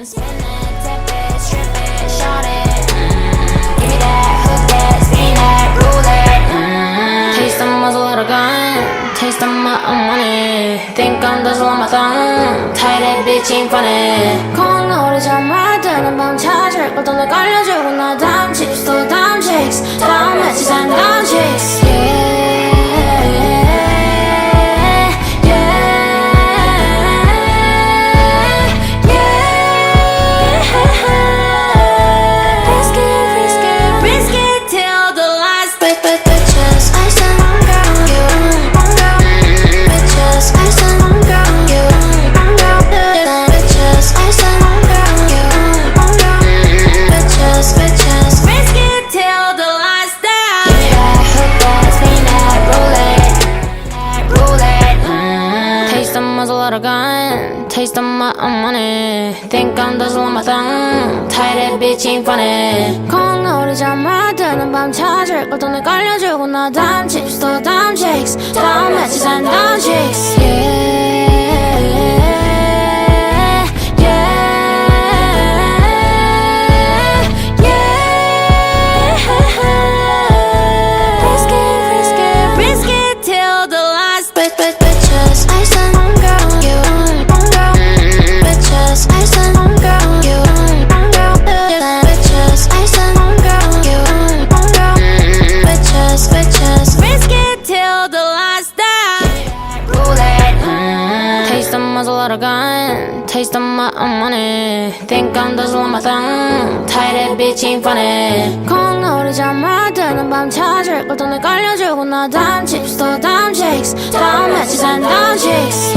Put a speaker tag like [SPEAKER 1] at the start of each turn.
[SPEAKER 1] spin it, tip it, strip it, short it. Give me that, hook that, spin that, roll it. Taste the muzzle of the gun, taste the money. Think I'm dazzle on my thumb, tie that bitch ain't funny. 콩오리자마 뜨는 밤 찾을 걸 돈을 깔려주고 나 다음 chips 또 다음 chicks 다음 매치 산 다음 chicks. Taste of my money. Think I'm dazzle on my thumb. Tie that bitch ain't funny. 콩오리자마 뜨는 밤 찾을 걸 돈을 깔려주고 나 다음 chips 또 다음 chicks 다음 매치 산 다음 chicks. Risk it till the last bitches. I said homegirl, you bitches. I said homegirl, you bitches. I said homegirl, you bitches. Risk it till the last day. Roulette. Taste the muzzle of the gun, taste of my money. Think I'm dazzle on my thumb, tie that bitch ain't funny. 콩오리자마 뜨는 밤 찾을 걸 돈을 깔려주고 나 다음 chips 또 다음 chicks 다음 매치 산 다음 chicks.